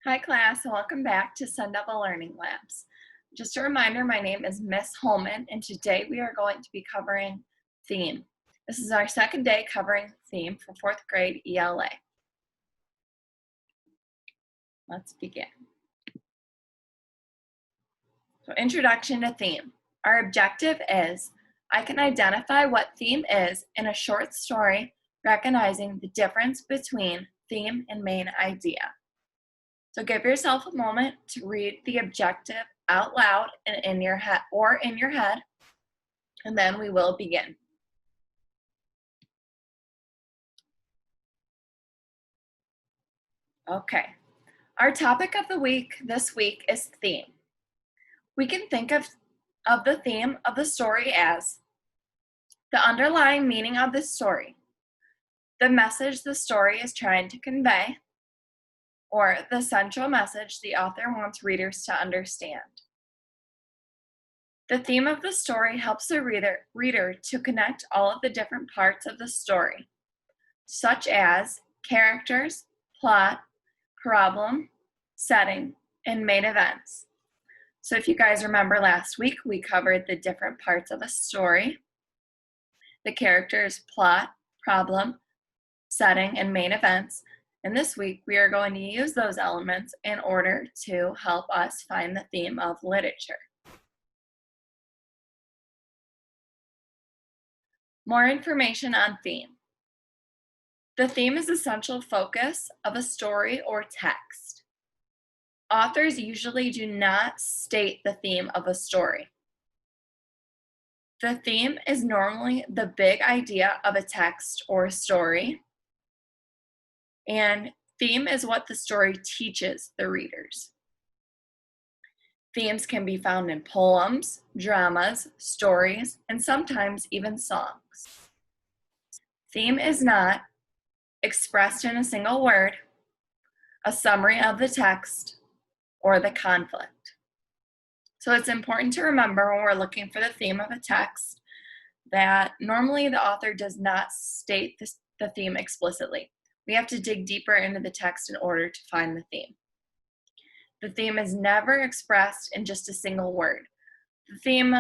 Hi class, and welcome back to Sun Devil Learning Labs. Just a reminder, my name is Miss Holman, and today we are going to be covering theme. This is our second day covering theme for 4th grade ELA. Let's begin. So, introduction to theme. Our objective is, I can identify what theme is in a short story, recognizing the difference between theme and main idea. So give yourself a moment to read the objective out loud and in your head, and then we will begin. Okay, our topic of the week this week is theme. We can think of the theme of the story as the underlying meaning of the story, the message the story is trying to convey, or the central message the author wants readers to understand. The theme of the story helps the reader to connect all of the different parts of the story, such as characters, plot, problem, setting, and main events. So if you guys remember last week, we covered the different parts of a story, the characters, plot, problem, setting, and main events. And this week, we are going to use those elements in order to help us find the theme of literature. More information on theme. The theme is the central focus of a story or text. Authors usually do not state the theme of a story. The theme is normally the big idea of a text or story. And theme is what the story teaches the readers. Themes can be found in poems, dramas, stories, and sometimes even songs. Theme is not expressed in a single word, a summary of the text, or the conflict. So it's important to remember when we're looking for the theme of a text that normally the author does not state the theme explicitly. We have to dig deeper into the text in order to find the theme. The theme is never expressed in just a single word. The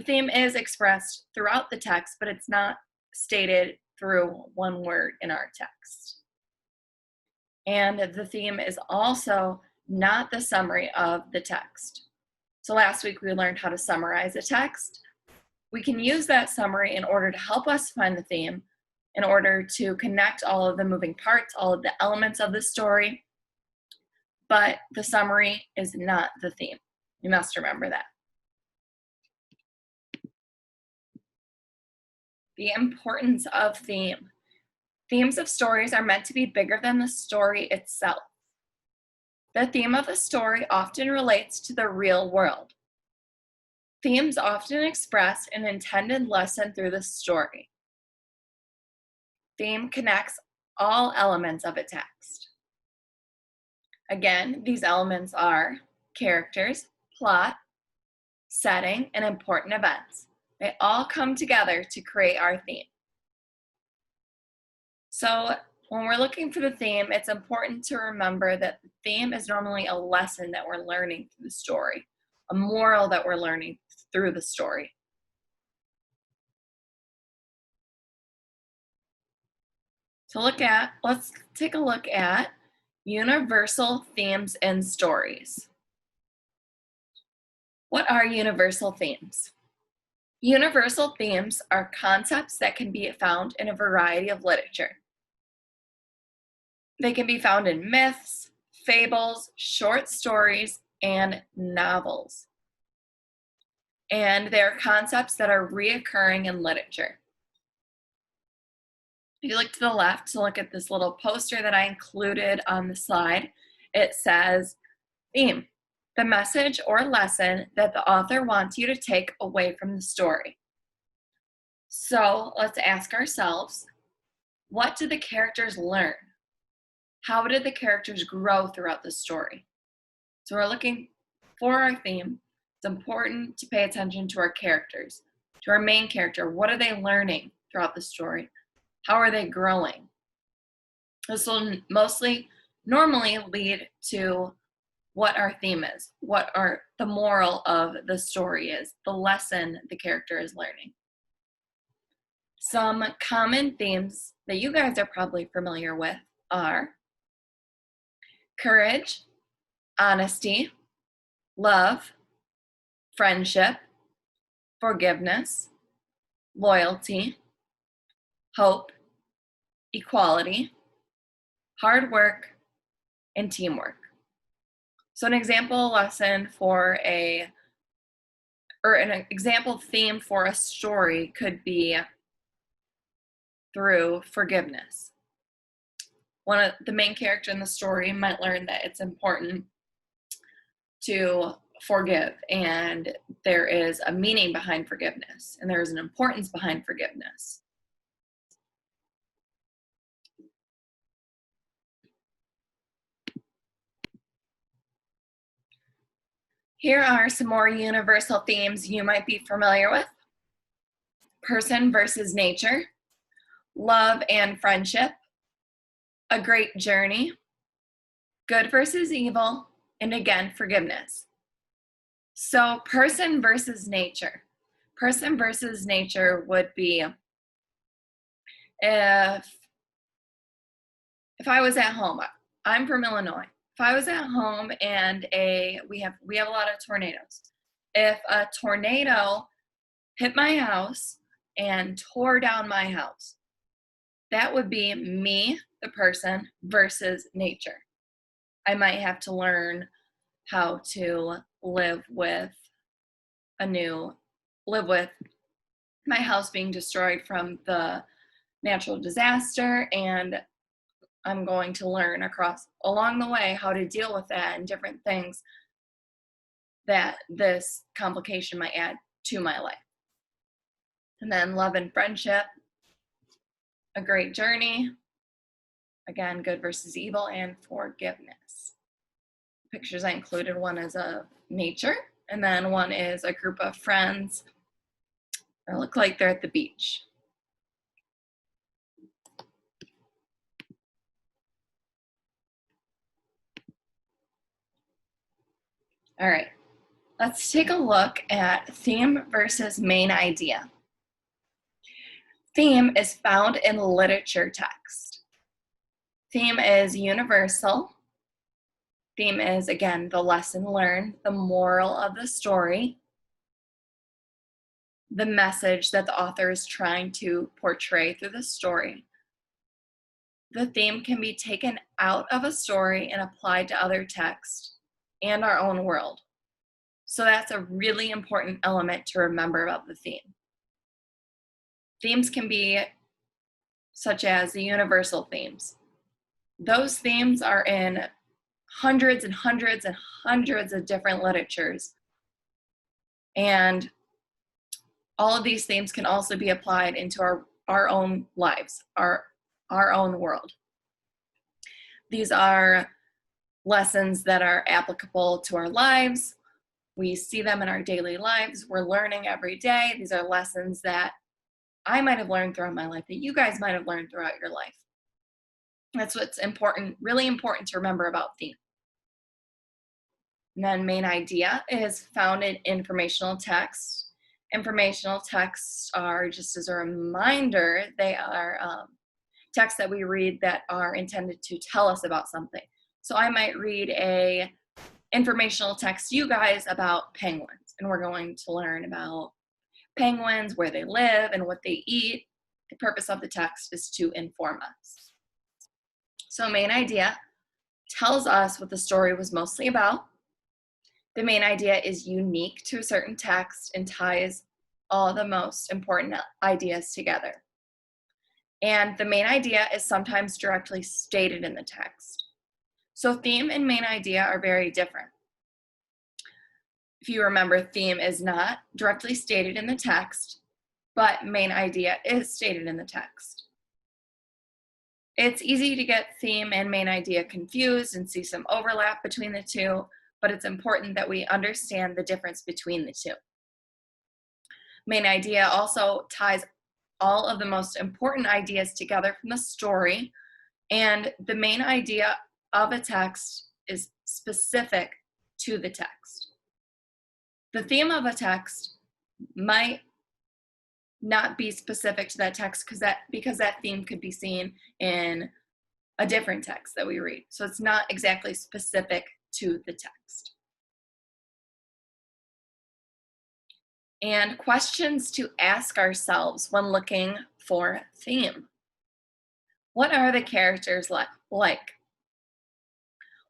theme is expressed throughout the text, but it's not stated through one word in our text. And the theme is also not the summary of the text. So last week we learned how to summarize a text. We can use that summary in order to help us find the theme, in order to connect all of the moving parts, all of the elements of the story, but the summary is not the theme. You must remember that. The importance of theme. Themes of stories are meant to be bigger than the story itself. The theme of a story often relates to the real world. Themes often express an intended lesson through the story. Theme connects all elements of a text. Again, these elements are characters, plot, setting, and important events. They all come together to create our theme. So when we're looking for the theme, it's important to remember that the theme is normally a lesson that we're learning through the story, a moral that we're learning through the story. Let's take a look at universal themes in stories. What are universal themes? Universal themes are concepts that can be found in a variety of literature. They can be found in myths, fables, short stories, and novels. And they're concepts that are reoccurring in literature. If you look to the left to look at this little poster that I included on the slide, it says, theme, the message or lesson that the author wants you to take away from the story. So let's ask ourselves, what did the characters learn? How did the characters grow throughout the story? So we're looking for our theme. It's important to pay attention to our characters, to our main character. What are they learning throughout the story? How are they growing? This will mostly normally lead to what our theme is, what the moral of the story is, the lesson the character is learning. Some common themes that you guys are probably familiar with are courage, honesty, love, friendship, forgiveness, loyalty, hope, equality, hard work, and teamwork. So an example lesson an example theme for a story could be through forgiveness. One of the main character in the story might learn that it's important to forgive, and there is a meaning behind forgiveness, and there is an importance behind forgiveness. Here are some more universal themes you might be familiar with. Person versus nature, love and friendship, a great journey, good versus evil, and again, forgiveness. So person versus nature. Person versus nature would be if I was at home. I'm from Illinois. If I was at home and we have a lot of tornadoes. If a tornado hit my house and tore down my house, that would be me, the person, versus nature. I might have to learn how to live with my house being destroyed from the natural disaster, and I'm going to learn along the way how to deal with that and different things that this complication might add to my life. And then love and friendship, a great journey, again, good versus evil, and forgiveness. Pictures I included, one is of nature, and then one is a group of friends that look like they're at the beach. All right, let's take a look at theme versus main idea. Theme is found in literature text. Theme is universal. Theme is, again, the lesson learned, the moral of the story, the message that the author is trying to portray through the story. The theme can be taken out of a story and applied to other texts and our own world. So that's a really important element to remember about the theme. Themes can be such as the universal themes. Those themes are in hundreds and hundreds and hundreds of different literatures. And all of these themes can also be applied into our own lives, our own world. These are lessons that are applicable to our lives. We see them in our daily lives. We're learning every day. These are lessons that I might have learned throughout my life, that you guys might have learned throughout your life. That's what's important, really important to remember about theme. And then main idea is found in informational text. Informational texts are, just as a reminder, they are texts that we read that are intended to tell us about something. So I might read a informational text to you guys about penguins, and we're going to learn about penguins, where they live, and what they eat. The purpose of the text is to inform us. So main idea tells us what the story was mostly about. The main idea is unique to a certain text and ties all the most important ideas together. And the main idea is sometimes directly stated in the text. So theme and main idea are very different. If you remember, theme is not directly stated in the text, but main idea is stated in the text. It's easy to get theme and main idea confused and see some overlap between the two, but it's important that we understand the difference between the two. Main idea also ties all of the most important ideas together from the story, and the main idea of a text is specific to the text. The theme of a text might not be specific to that text because that theme could be seen in a different text that we read. So it's not exactly specific to the text. And questions to ask ourselves when looking for theme. What are the characters like?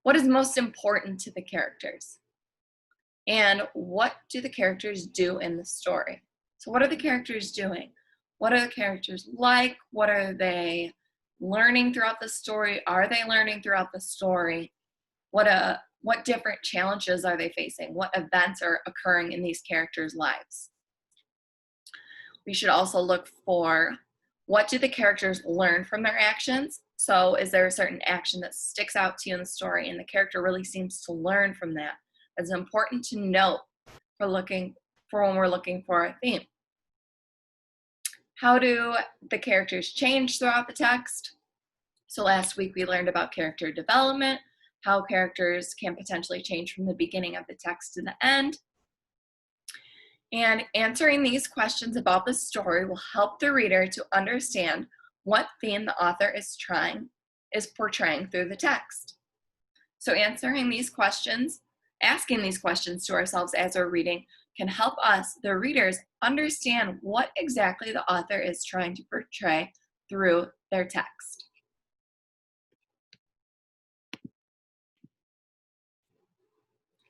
What is most important to the characters? And what do the characters do in the story? So what are the characters doing? What are the characters like? What are they learning throughout the story? Are they learning throughout the story? What different challenges are they facing? What events are occurring in these characters' lives? We should also look for what do the characters learn from their actions? So is there a certain action that sticks out to you in the story and the character really seems to learn from that? It's important to note for when we're looking for a theme. How do the characters change throughout the text? So last week we learned about character development, how characters can potentially change from the beginning of the text to the end. And answering these questions about the story will help the reader to understand what theme the author is portraying through the text. So asking these questions to ourselves as we're reading can help us, the readers, understand what exactly the author is trying to portray through their text.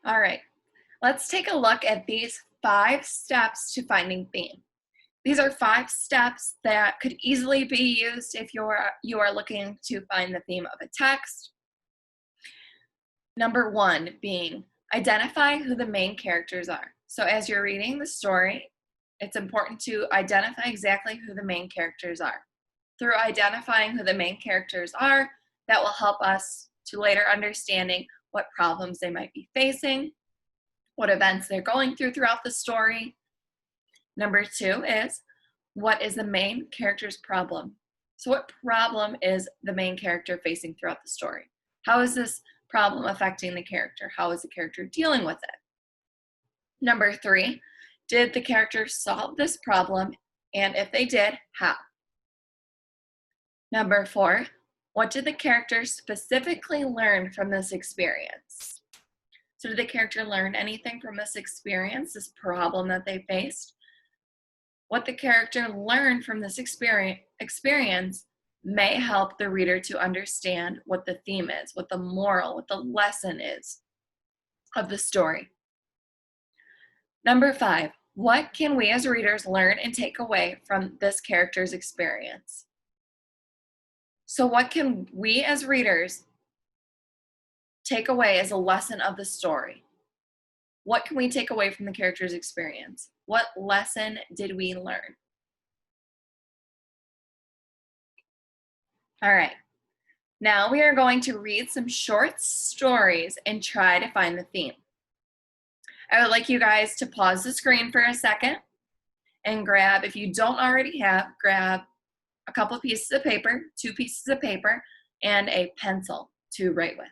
All right, let's take a look at these 5 steps to finding theme. These are 5 steps that could easily be used if you are looking to find the theme of a text. Number 1 being identify who the main characters are. So as you're reading the story, it's important to identify exactly who the main characters are. Through identifying who the main characters are, that will help us to later understanding what problems they might be facing, what events they're going through throughout the story. Number 2 is, what is the main character's problem? So what problem is the main character facing throughout the story? How is this problem affecting the character? How is the character dealing with it? Number 3, did the character solve this problem? And if they did, how? Number 4, what did the character specifically learn from this experience? So did the character learn anything from this experience, this problem that they faced? What the character learned from this experience may help the reader to understand what the theme is, what the moral, what the lesson is of the story. Number 5, what can we as readers learn and take away from this character's experience? So what can we as readers take away as a lesson of the story? What can we take away from the character's experience? What lesson did we learn? All right, now we are going to read some short stories and try to find the theme. I would like you guys to pause the screen for a second and grab, if you don't already have, grab a couple of pieces of paper, 2 pieces of paper, and a pencil to write with.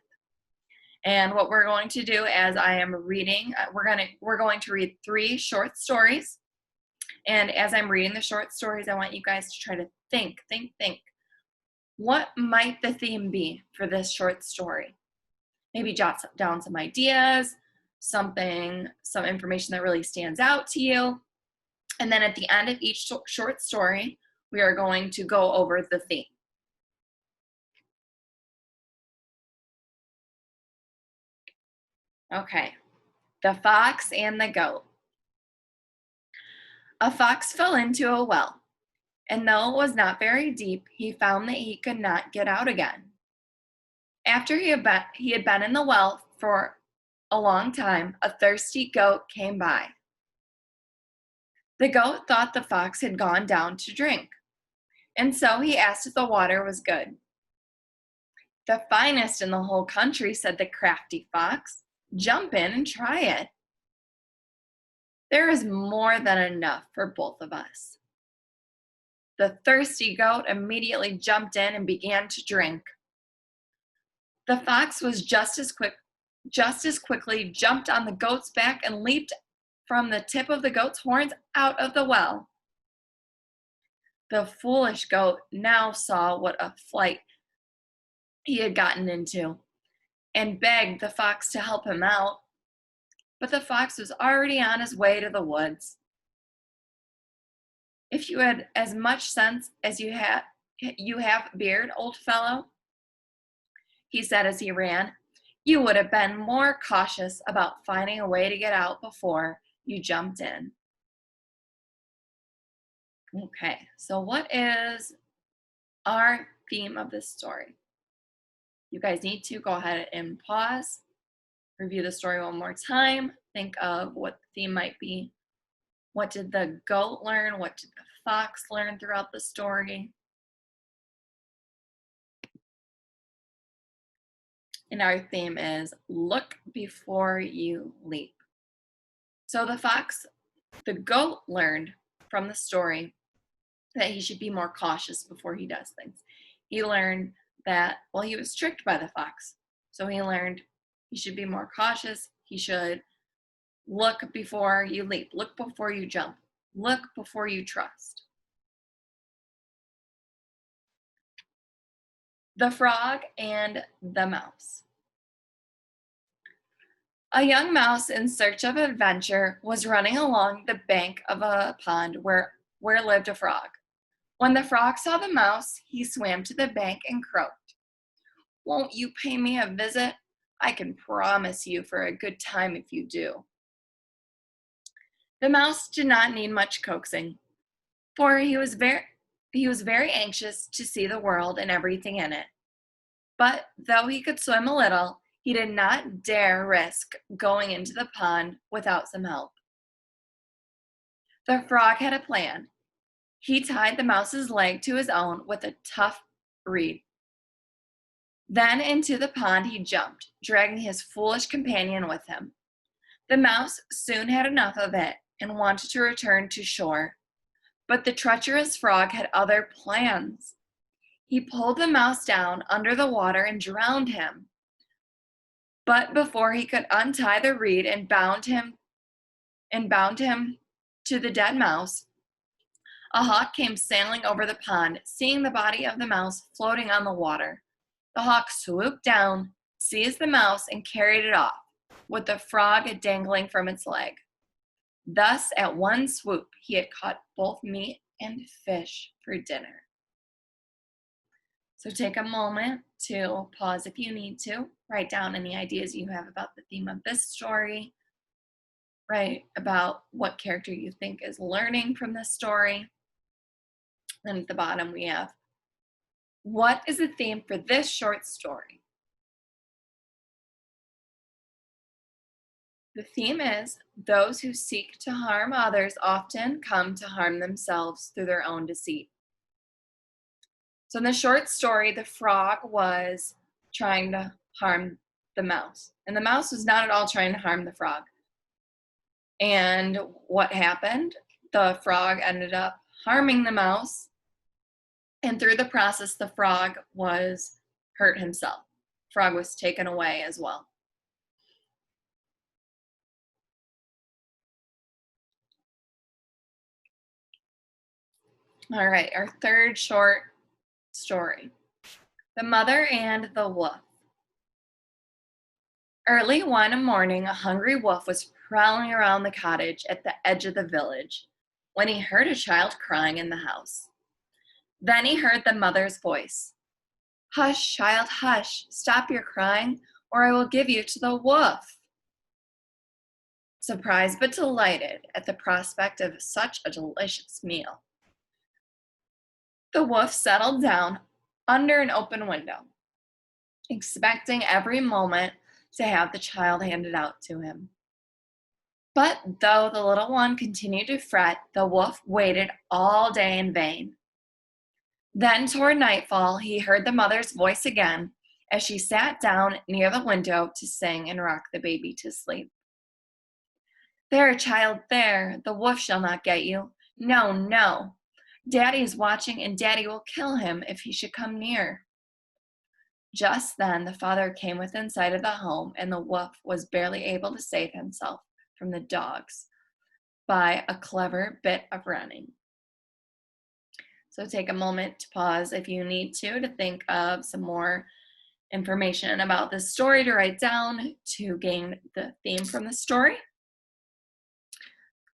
And what we're going to do as I am reading, we're going to read 3 short stories. And as I'm reading the short stories, I want you guys to try to think. What might the theme be for this short story? Maybe jot down some ideas, some information that really stands out to you. And then at the end of each short story, we are going to go over the theme. Okay, the fox and the goat. A fox fell into a well, and though it was not very deep, he found that he could not get out again. After he had been in the well for a long time, a thirsty goat came by. The goat thought the fox had gone down to drink, and so he asked if the water was good. The finest in the whole country, said the crafty fox. Jump in and try it. There is more than enough for both of us. The thirsty goat immediately jumped in and began to drink. The fox was just as quickly jumped on the goat's back and leaped from the tip of the goat's horns out of the well. The foolish goat now saw what a plight he had gotten into and begged the fox to help him out, but the fox was already on his way to the woods. If you had as much sense as you have, Beard, old fellow, he said as he ran, you would have been more cautious about finding a way to get out before you jumped in. Okay, so what is our theme of this story? You guys need to go ahead and pause, review the story one more time, think of what the theme might be. What did the goat learn? What did the fox learn throughout the story? And our theme is look before you leap. So the goat learned from the story that he should be more cautious before he does things. He learned that, well, he was tricked by the fox. So he learned he should be more cautious. He should look before you leap. Look before you jump. Look before you trust. The Frog and the Mouse. A young mouse in search of adventure was running along the bank of a pond where lived a frog. When the frog saw the mouse, he swam to the bank and croaked, "Won't you pay me a visit? I can promise you for a good time if you do." The mouse did not need much coaxing, for he was very anxious to see the world and everything in it. But though he could swim a little, he did not dare risk going into the pond without some help. The frog had a plan. He tied the mouse's leg to his own with a tough reed. Then into the pond he jumped, dragging his foolish companion with him. The mouse soon had enough of it and wanted to return to shore. But the treacherous frog had other plans. He pulled the mouse down under the water and drowned him. But before he could untie the reed and bound him to the dead mouse, a hawk came sailing over the pond, seeing the body of the mouse floating on the water. The hawk swooped down, seized the mouse, and carried it off, with the frog dangling from its leg. Thus, at one swoop, he had caught both meat and fish for dinner. So take a moment to pause if you need to. Write down any ideas you have about the theme of this story. Write about what character you think is learning from this story. Then at the bottom we have, what is the theme for this short story? The theme is, those who seek to harm others often come to harm themselves through their own deceit. So in the short story, the frog was trying to harm the mouse, and the mouse was not at all trying to harm the frog. And what happened? The frog ended up harming the mouse, and through the process, the frog was hurt himself. Frog was taken away as well. All right, our third short story, The Mother and the Wolf. Early one morning, a hungry wolf was prowling around the cottage at the edge of the village when he heard a child crying in the house. Then he heard the mother's voice. "Hush, child, hush, stop your crying, or I will give you to the wolf." Surprised but delighted at the prospect of such a delicious meal, the wolf settled down under an open window, expecting every moment to have the child handed out to him. But though the little one continued to fret, the wolf waited all day in vain. Then toward nightfall, he heard the mother's voice again as she sat down near the window to sing and rock the baby to sleep. "There, child, there, the wolf shall not get you. No, no. Daddy is watching, and Daddy will kill him if he should come near." Just then the father came within sight of the home, and the wolf was barely able to save himself from the dogs by a clever bit of running. So take a moment to pause if you need to think of some more information about this story to write down to gain the theme from the story.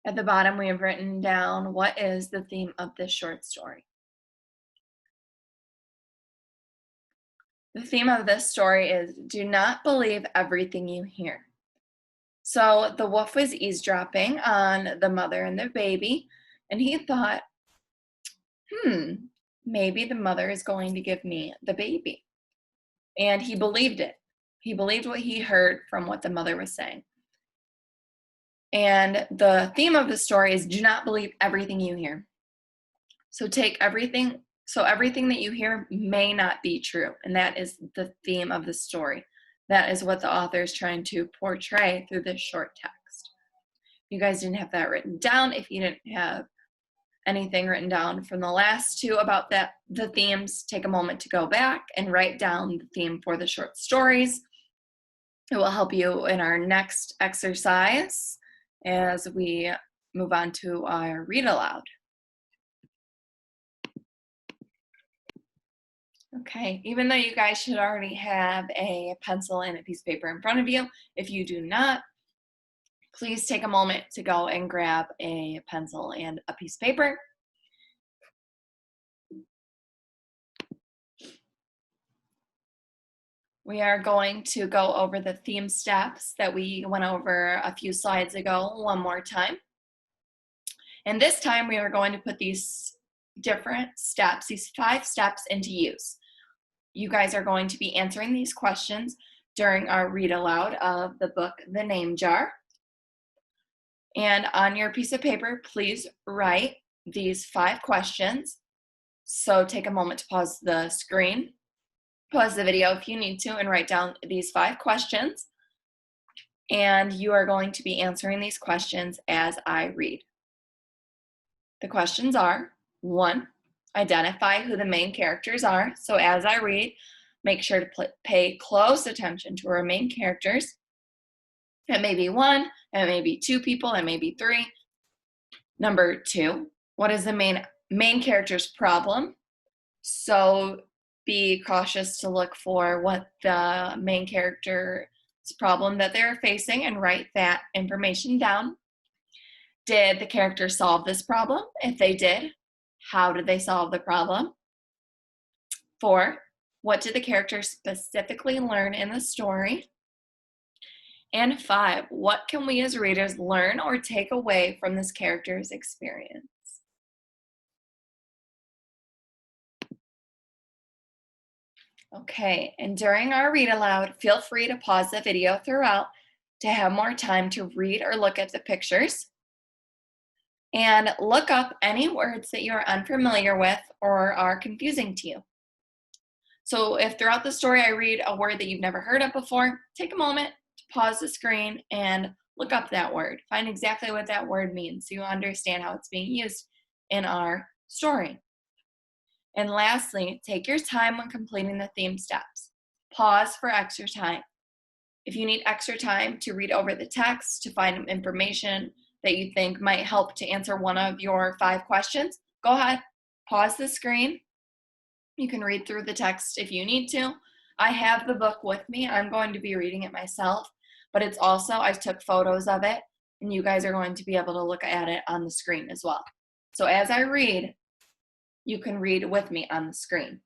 At the bottom, we have written down, what is the theme of this short story? The theme of this story is, do not believe everything you hear. So the wolf was eavesdropping on the mother and the baby, and he thought, maybe the mother is going to give me the baby. And he believed it. He believed what he heard from what the mother was saying. And the theme of the story is, do not believe everything you hear. So everything that you hear may not be true. And that is the theme of the story. That is what the author is trying to portray through this short text. You guys didn't have that written down. If you didn't have anything written down from the last two about the themes, take a moment to go back and write down the theme for the short stories. It will help you in our next exercise as we move on to our read aloud. Okay, even though you guys should already have a pencil and a piece of paper in front of you, if you do not, please take a moment to go and grab a pencil and a piece of paper. We are going to go over the theme steps that we went over a few slides ago one more time. And this time we are going to put these different steps, these 5 steps, into use. You guys are going to be answering these questions during our read aloud of the book, The Name Jar. And on your piece of paper, please write these 5 questions. So take a moment to pause the screen, pause the video if you need to, and write down these 5 questions. And you are going to be answering these questions as I read. The questions are, 1, identify who the main characters are. So as I read, make sure to pay close attention to our main characters. It may be 1, it may be 2 people, it may be 3. Number 2, what is the main character's problem? So be cautious to look for what the main character's problem that they're facing and write that information down. Did the character solve this problem? If they did, how did they solve the problem? 4, what did the character specifically learn in the story? And 5, what can we as readers learn or take away from this character's experience? Okay, and during our read aloud, feel free to pause the video throughout to have more time to read or look at the pictures. And look up any words that you are unfamiliar with or are confusing to you. So if throughout the story I read a word that you've never heard of before, take a moment to pause the screen and look up that word. Find exactly what that word means so you understand how it's being used in our story. And lastly, take your time when completing the theme steps. Pause for extra time. If you need extra time to read over the text, to find information that you think might help to answer one of your 5 questions, go ahead, pause the screen. You can read through the text if you need to. I have the book with me. I'm going to be reading it myself, but it's also, I took photos of it, and you guys are going to be able to look at it on the screen as well. So as I read, you can read with me on the screen.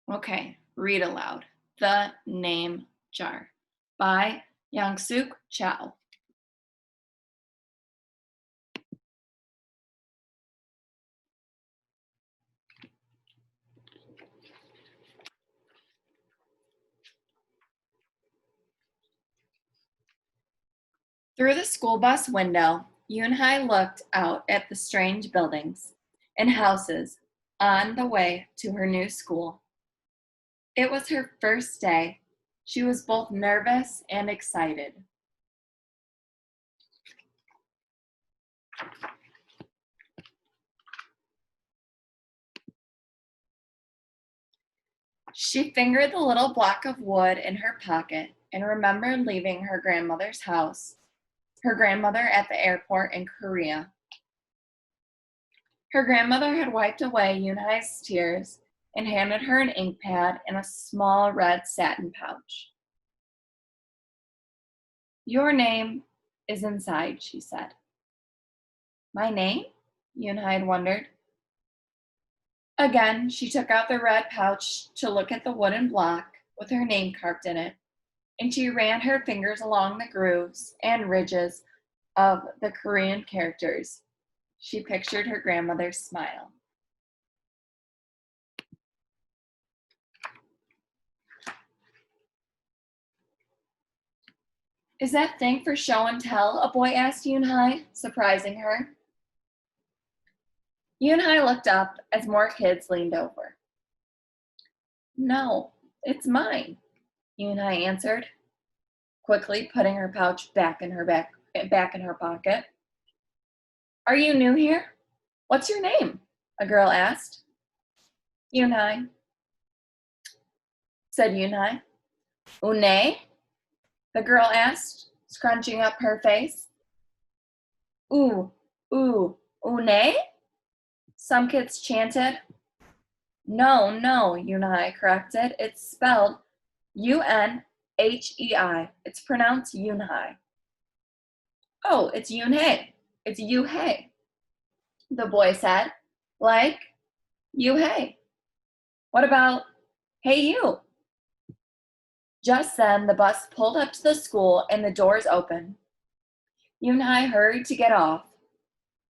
Okay, read aloud. The Name Jar by Yongsuk Chow. Through the school bus window, Yoonhye looked out at the strange buildings and houses on the way to her new school. It was her first day. She was both nervous and excited. She fingered the little block of wood in her pocket and remembered leaving her grandmother's house, her grandmother at the airport in Korea. Her grandmother had wiped away Yoonhai's tears and handed her an ink pad and a small red satin pouch. "Your name is inside," she said. "My name?" Yoonhai had wondered. Again, she took out the red pouch to look at the wooden block with her name carved in it, and she ran her fingers along the grooves and ridges of the Korean characters. She pictured her grandmother's smile. "Is that thing for show and tell?" a boy asked Yoonhai, surprising her. Yoonhai looked up as more kids leaned over. "No, it's mine," Yoonhai answered, quickly putting her pouch back in her pocket. "Are you new here? What's your name?" a girl asked. "Yoonhai," said Yoonhai. "Une?" the girl asked, scrunching up her face. Une? Some kids chanted. No, Yoonhai corrected. It's spelled Unhei. It's pronounced Yoonhai. "Oh, it's Yoonhei. It's Yoo-hei," the boy said. "Like Yoo-hei. What about hey you?" Just then, the bus pulled up to the school and the doors opened. Yoonhai hurried to get off.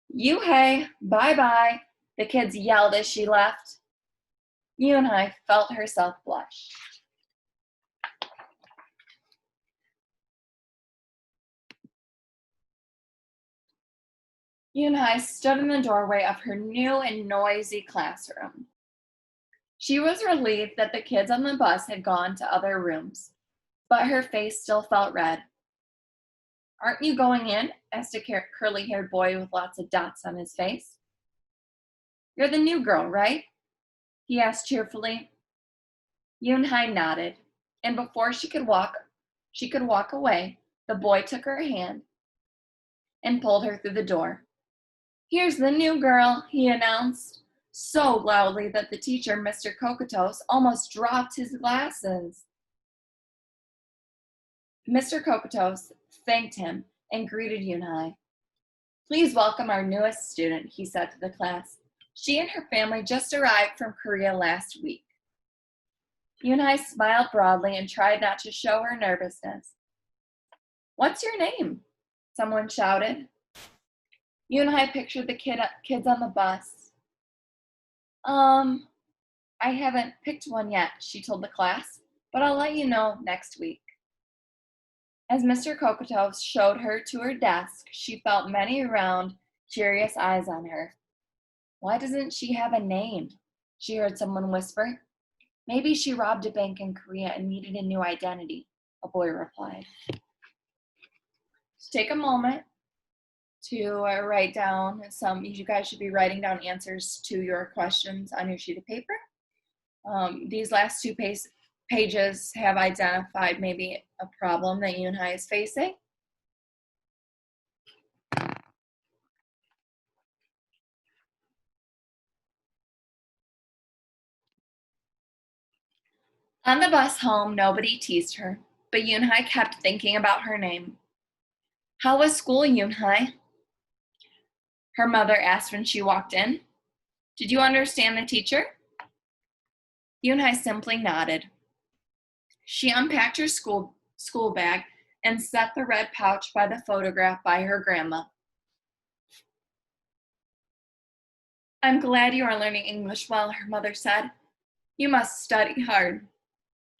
"Yoo-hei, bye-bye," the kids yelled as she left. Yoonhai felt herself blush. Yoonhai stood in the doorway of her new and noisy classroom. She was relieved that the kids on the bus had gone to other rooms, but her face still felt red. "Aren't you going in?" asked a curly-haired boy with lots of dots on his face. "You're the new girl, right?" he asked cheerfully. Yoonhai nodded, and before she could walk away, the boy took her hand and pulled her through the door. "Here's the new girl," he announced, so loudly that the teacher, Mr. Kokotos, almost dropped his glasses. Mr. Kokotos thanked him and greeted Yoonhai. "Please welcome our newest student," he said to the class. "She and her family just arrived from Korea last week." Yoonhai smiled broadly and tried not to show her nervousness. "What's your name?" someone shouted. Yoonhai pictured the kids on the bus. I haven't picked one yet," she told the class, "but I'll let you know next week." As Mr. Kokotos showed her to her desk, she felt many round, curious eyes on her. "Why doesn't she have a name?" she heard someone whisper. "Maybe she robbed a bank in Korea and needed a new identity," a boy replied. Just take a moment to write down you guys should be writing down answers to your questions on your sheet of paper. These last two pages have identified maybe a problem that Yoonhai is facing. On the bus home, nobody teased her, but Yoonhai kept thinking about her name. "How was school, Yoonhai?" her mother asked when she walked in. "Did you understand the teacher?" Yoonhai simply nodded. She unpacked her school bag and set the red pouch by the photograph by her grandma. "I'm glad you are learning English well," her mother said. "You must study hard.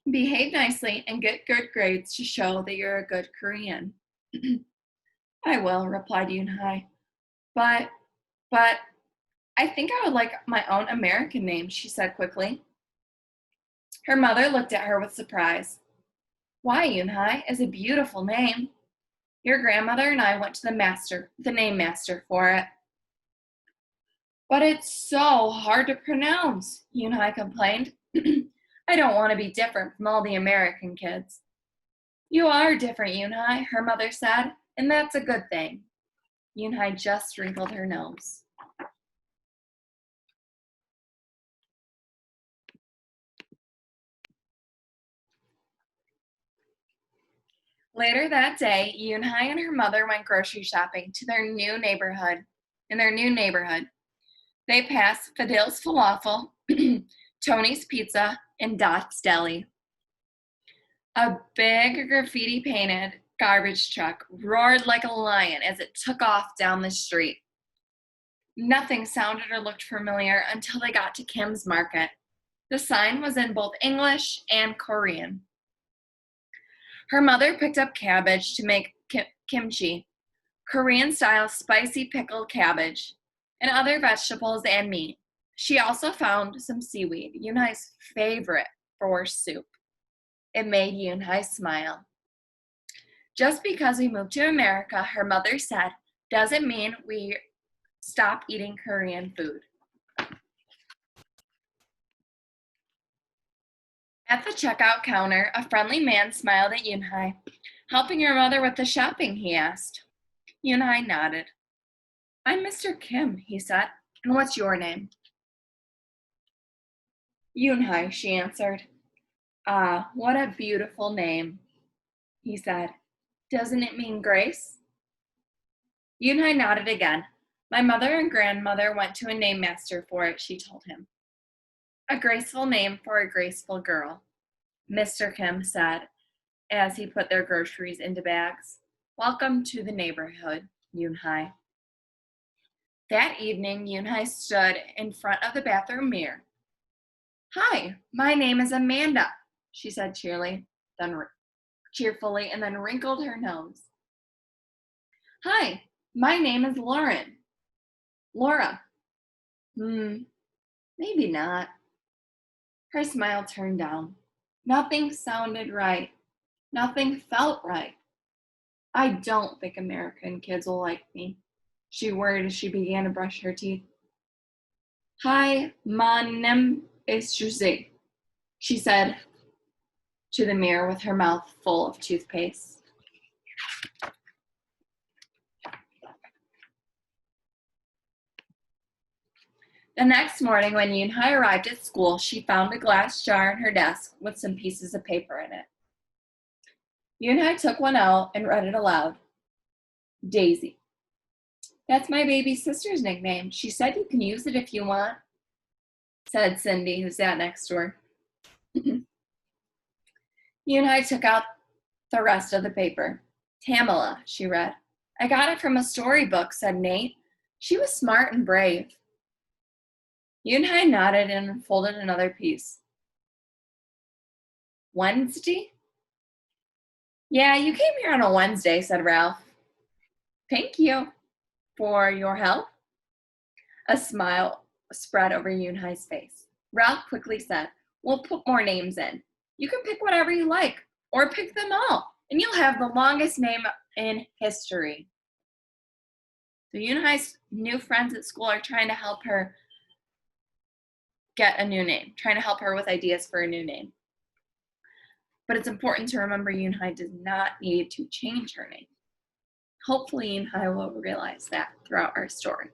Behave nicely and get good grades to show that you're a good Korean." "I will," replied Yoonhai. But I think I would like my own American name," she said quickly. Her mother looked at her with surprise. "Why, Yoonhai? It's a beautiful name. Your grandmother and I went to the name master for it." "But it's so hard to pronounce," Yoonhai complained. I don't want to be different from all the American kids. You are different, Yoonhai, her mother said, and that's a good thing. Yoonhai just wrinkled her nose. Later that day, Yoonhai and her mother went grocery shopping to their new neighborhood. They passed Fadil's Falafel, Tony's Pizza, and Dot's Deli. A big graffiti-painted garbage truck roared like a lion as it took off down the street. Nothing sounded or looked familiar until they got to Kim's Market. The sign was in both English and Korean. Her mother picked up cabbage to make kimchi, Korean-style spicy pickled cabbage, and other vegetables and meat. She also found some seaweed, Yoonhai's favorite for soup. It made Yoonhai smile. Just because we moved to America, her mother said, doesn't mean we stop eating Korean food. At the checkout counter, a friendly man smiled at Yoonhai. Helping your mother with the shopping, he asked. Yoonhai nodded. I'm Mr. Kim, he said. And what's your name? Yoonhai, she answered. Ah, what a beautiful name, he said. Doesn't it mean grace? Yoonhai nodded again. My mother and grandmother went to a name master for it, she told him. A graceful name for a graceful girl, Mr. Kim said as he put their groceries into bags. Welcome to the neighborhood, Yoonhai. That evening, Yoonhai stood in front of the bathroom mirror. Hi, my name is Amanda, she said cheerfully, and then wrinkled her nose. Hi, my name is Laura. Maybe not. Her smile turned down. Nothing sounded right. Nothing felt right. I don't think American kids will like me, she worried as she began to brush her teeth. Hi, my name is Jose, she said to the mirror with her mouth full of toothpaste. The next morning, when Yoonhai arrived at school, she found a glass jar on her desk with some pieces of paper in it. Yoonhai took one out and read it aloud. Daisy. That's my baby sister's nickname. She said you can use it if you want, said Cindy, who sat next to her. Yoonhai took out the rest of the paper. Tamala, she read. I got it from a storybook, said Nate. She was smart and brave. Yoonhai nodded and unfolded another piece. Wednesday? Yeah, you came here on a Wednesday, said Ralph. Thank you for your help. A smile spread over Yoonhai's face. Ralph quickly said, we'll put more names in. You can pick whatever you like, or pick them all, and you'll have the longest name in history. So Yoonhai's new friends at school are trying to help her get a new name, trying to help her with ideas for a new name. But it's important to remember Yoonhai does not need to change her name. Hopefully Yoonhai will realize that throughout our story.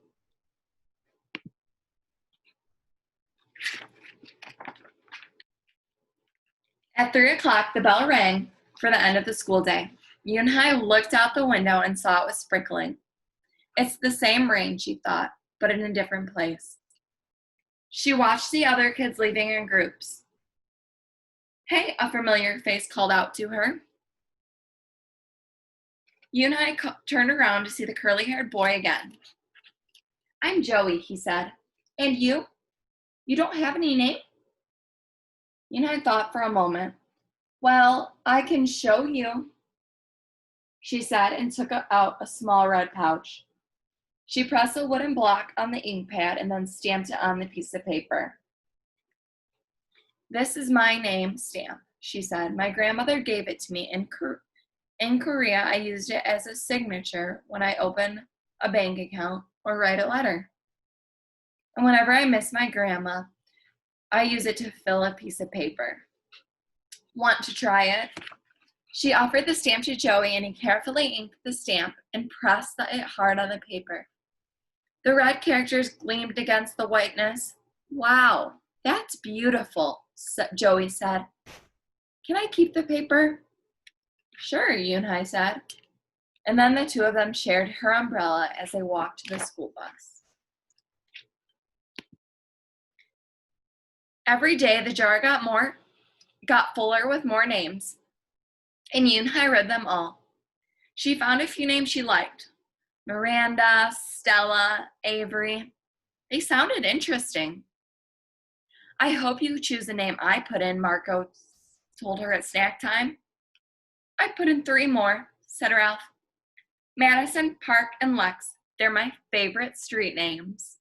At 3 o'clock, the bell rang for the end of the school day. Yoonhai looked out the window and saw it was sprinkling. It's the same rain, she thought, but in a different place. She watched the other kids leaving in groups. Hey, a familiar face called out to her. Yoonhai turned around to see the curly-haired boy again. I'm Joey, he said. And you? You don't have any name? Yoonhai thought for a moment. Well, I can show you, she said, and took out a small red pouch. She pressed a wooden block on the ink pad and then stamped it on the piece of paper. This is my name stamp, she said. My grandmother gave it to me. In Korea, I used it as a signature when I open a bank account or write a letter. And whenever I miss my grandma, I use it to fill a piece of paper. Want to try it? She offered the stamp to Joey, and he carefully inked the stamp and pressed it hard on the paper. The red characters gleamed against the whiteness. Wow, that's beautiful, Joey said. Can I keep the paper? Sure, Yoonhye said. And then the two of them shared her umbrella as they walked to the school bus. Every day the jar got fuller with more names, and Yoonhye read them all. She found a few names she liked. Miranda, Stella, Avery. They sounded interesting. I hope you choose the name I put in, Marco told her at snack time. I put in 3 more, said Ralph. Madison, Park, and Lex. They're my favorite street names.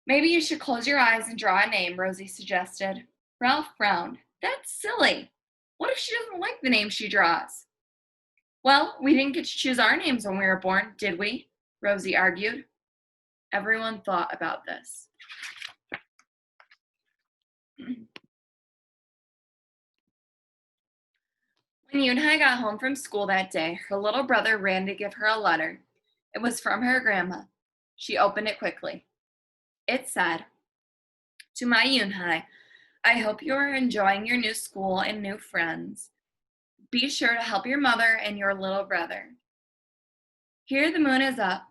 Maybe you should close your eyes and draw a name, Rosie suggested. Ralph frowned. That's silly. What if she doesn't like the name she draws? Well, we didn't get to choose our names when we were born, did we? Rosie argued. Everyone thought about this. When Yoonhye got home from school that day, her little brother ran to give her a letter. It was from her grandma. She opened it quickly. It said, To my Yoonhye, I hope you are enjoying your new school and new friends. Be sure to help your mother and your little brother. Here the moon is up,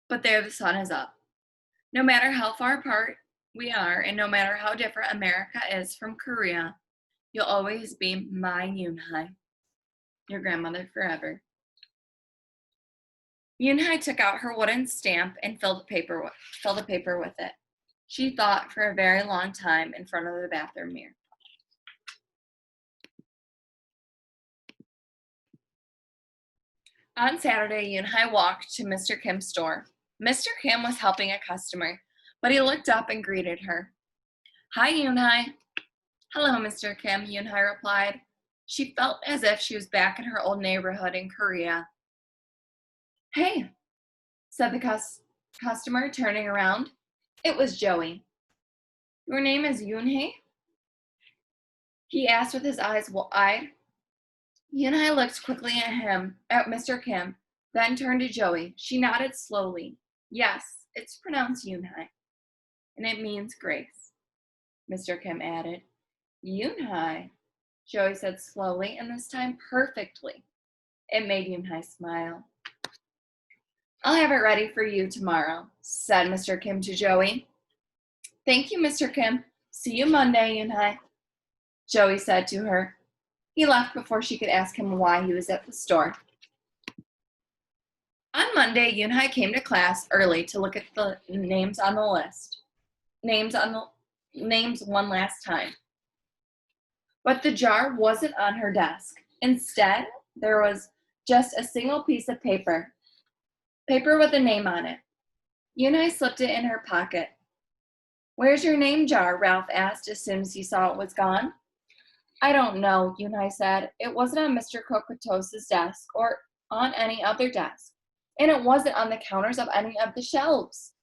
but there the sun is up. No matter how far apart we are, and no matter how different America is from Korea, you'll always be my Yoonhye, your grandmother forever. Yoonhye took out her wooden stamp and filled the paper with it. She thought for a very long time in front of the bathroom mirror. On Saturday, Yoonhye walked to Mr. Kim's store. Mr. Kim was helping a customer, but he looked up and greeted her. Hi, Yoonhye. Hello, Mr. Kim, Yoonhye replied. She felt as if she was back in her old neighborhood in Korea. Hey, said the customer, turning around. It was Joey. Your name is Yoonhye? He asked with his eyes wide. Yoonhye looked quickly at Mr. Kim, then turned to Joey. She nodded slowly. Yes, it's pronounced Yoonhye, and it means grace, Mr. Kim added. Yoonhye, Joey said slowly, and this time perfectly. It made Yoonhye smile. I'll have it ready for you tomorrow, said Mr. Kim to Joey. Thank you, Mr. Kim. See you Monday, Yoonhye, Joey said to her. He left before she could ask him why he was at the store. On Monday, Yoonhye came to class early to look at the names on the list. Names one last time. But the jar wasn't on her desk. Instead, there was just a single piece of paper. Paper with a name on it. Yoonhye slipped it in her pocket. Where's your name jar? Ralph asked as soon as he saw it was gone. I don't know, Yoonhye said. It wasn't on Mr. Kokotos's desk or on any other desk. And it wasn't on the counters of any of the shelves.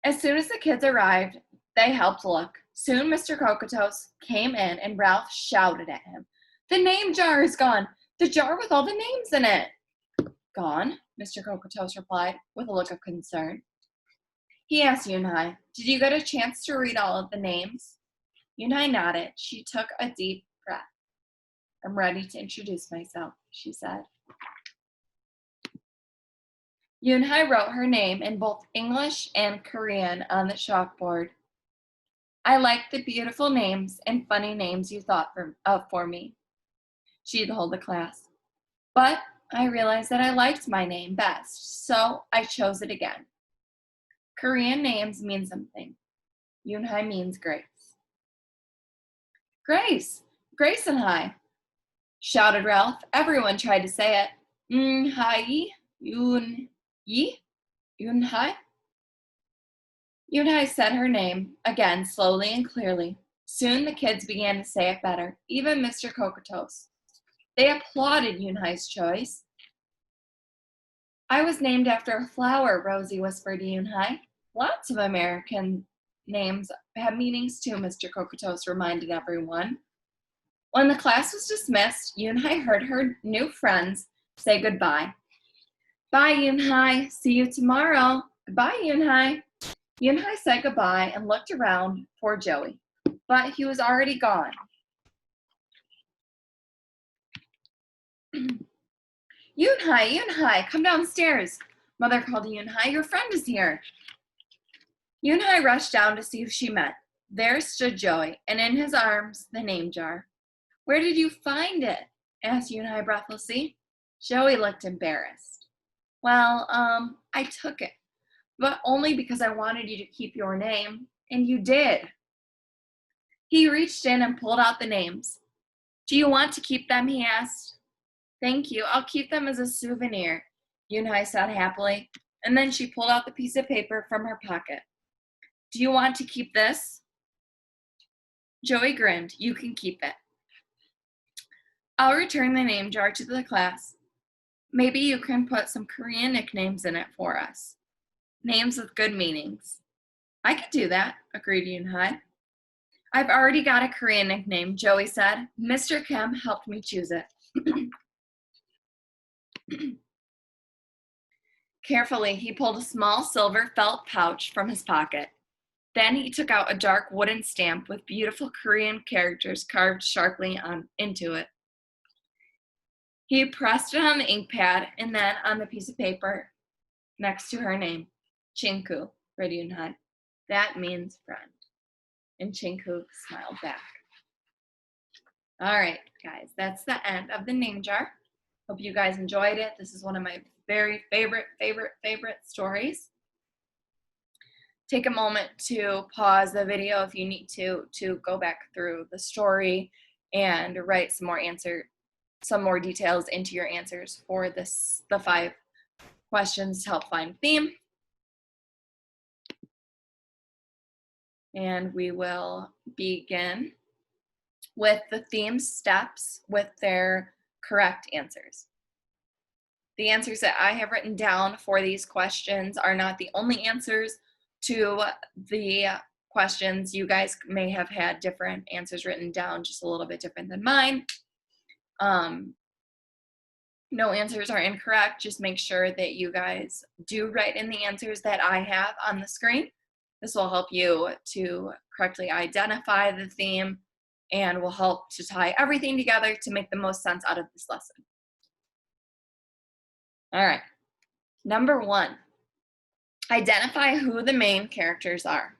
As soon as the kids arrived, they helped look. Soon Mr. Kokotos came in and Ralph shouted at him. The name jar is gone. The jar with all the names in it. Gone, Mr. Kokotos replied with a look of concern. He asked Yoonhye, did you get a chance to read all of the names? Yoonhye nodded. She took a deep breath. I'm ready to introduce myself, she said. Yoonhye wrote her name in both English and Korean on the chalkboard. I like the beautiful names and funny names you thought of for me, she told the class. But I realized that I liked my name best, so I chose it again. Korean names mean something. Yoonhye means grace. Grace! Grace and High! Shouted Ralph. Everyone tried to say it. Hi, Yoon-yi, Yoonhye. Yoonhye said her name again slowly and clearly. Soon the kids began to say it better, even Mr. Kokotos. They applauded Yoonhye's choice. I was named after a flower, Rosie whispered to Yoonhye. Lots of American names have meanings too, Mr. Kokotos reminded everyone. When the class was dismissed, Yoonhye heard her new friends say goodbye. Bye, Yoonhye. See you tomorrow. Bye, Yoonhye. Yoonhye said goodbye and looked around for Joey, but he was already gone. Yoonhye, come downstairs. Mother called Yoonhye. Your friend is here. Yoonhye rushed down to see who she met. There stood Joey, and in his arms, the name jar. Where did you find it? Asked Yoonhye breathlessly. Joey looked embarrassed. Well, I took it, but only because I wanted you to keep your name, and you did. He reached in and pulled out the names. Do you want to keep them? He asked. Thank you. I'll keep them as a souvenir, Yoonhye said happily, and then she pulled out the piece of paper from her pocket. Do you want to keep this? Joey grinned. You can keep it. I'll return the name jar to the class. Maybe you can put some Korean nicknames in it for us. Names with good meanings. I could do that, agreed Yoonhye. I've already got a Korean nickname, Joey said. Mr. Kim helped me choose it. Carefully, he pulled a small silver felt pouch from his pocket. Then he took out a dark wooden stamp with beautiful Korean characters carved sharply into it. He pressed it on the ink pad and then on the piece of paper next to her name, Chinku, read Yoonhye. That means friend. And Chinku smiled back. All right, guys, that's the end of the name jar. Hope you guys enjoyed it. This is one of my very favorite stories. Take a moment to pause the video if you need to go back through the story and write some more details into your answers for the 5 questions to help find theme. And we will begin with the theme steps with their correct answers. The answers that I have written down for these questions are not the only answers to the questions. You guys may have had different answers written down, just a little bit different than mine. No answers are incorrect. Just make sure that you guys do write in the answers that I have on the screen. This will help you to correctly identify the theme and will help to tie everything together to make the most sense out of this lesson. All right, number 1, identify who the main characters are.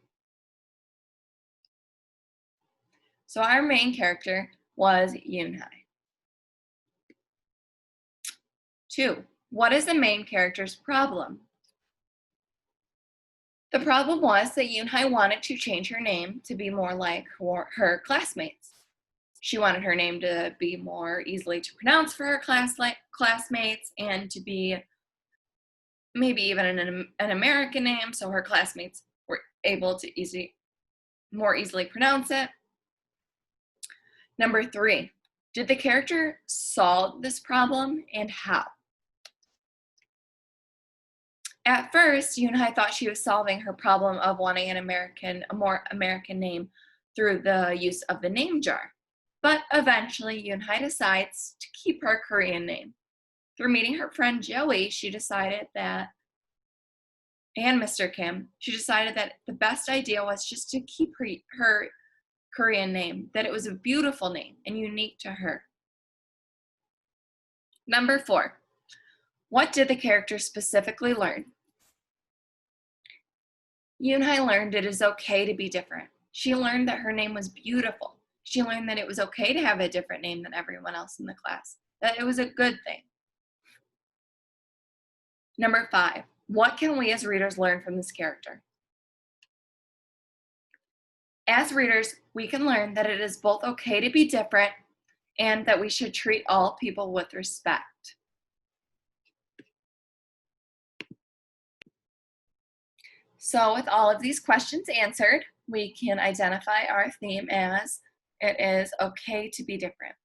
So our main character was Yoonhye. 2, what is the main character's problem? The problem was that Yoonhye wanted to change her name to be more like her classmates. She wanted her name to be more easily to pronounce for her classmates and to be maybe even an American name so her classmates were able to more easily pronounce it. Number 3, did the character solve this problem and how? At first, Yoonhye thought she was solving her problem of wanting a more American name through the use of the name jar. But eventually, Yoonhye decides to keep her Korean name. Through meeting her friend Joey, and Mr. Kim, she decided that the best idea was just to keep her Korean name, that it was a beautiful name and unique to her. Number 4, what did the character specifically learn? Yoonhye learned it is okay to be different. She learned that her name was beautiful. She learned that it was okay to have a different name than everyone else in the class, that it was a good thing. Number 5, what can we as readers learn from this character? As readers, we can learn that it is both okay to be different and that we should treat all people with respect. So with all of these questions answered, we can identify our theme as it is okay to be different.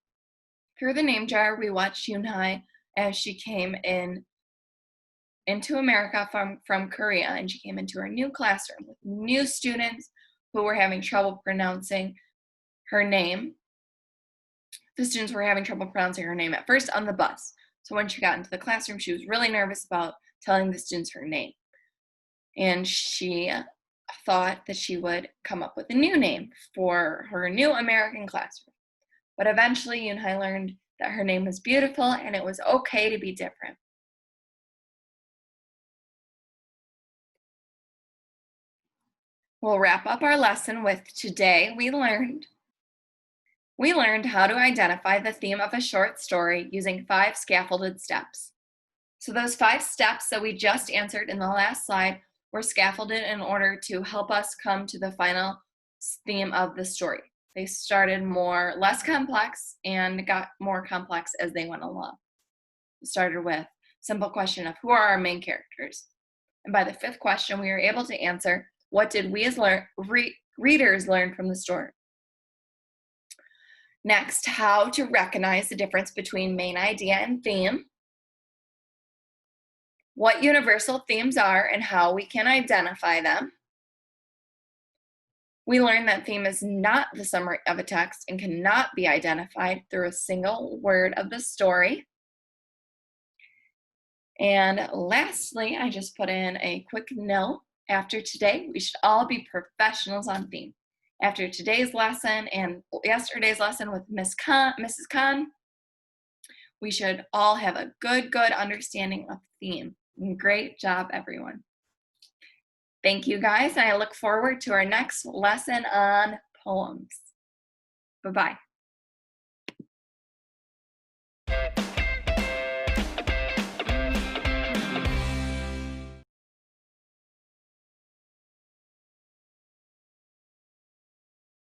Through the name jar, we watched Yoonhye as she came in into America from Korea, and she came into her new classroom with new students who were having trouble pronouncing her name. The students were having trouble pronouncing her name at first on the bus. So when she got into the classroom, she was really nervous about telling the students her name. And she thought that she would come up with a new name for her new American classroom. But eventually, Yunhai learned that her name was beautiful and it was okay to be different. We'll wrap up our lesson with today we learned how to identify the theme of a short story using 5 scaffolded steps. So those 5 steps that we just answered in the last slide were scaffolded in order to help us come to the final theme of the story. They started less complex and got more complex as they went along. We started with simple question of who are our main characters? And by the 5th question, we were able to answer, what did we as readers learn from the story? Next, how to recognize the difference between main idea and theme. What universal themes are and how we can identify them. We learned that theme is not the summary of a text and cannot be identified through a single word of the story. And lastly, I just put in a quick note. After today, we should all be professionals on theme. After today's lesson and yesterday's lesson with Mrs. Khan, we should all have a good understanding of theme. Great job, everyone. Thank you, guys, and I look forward to our next lesson on poems. Bye-bye.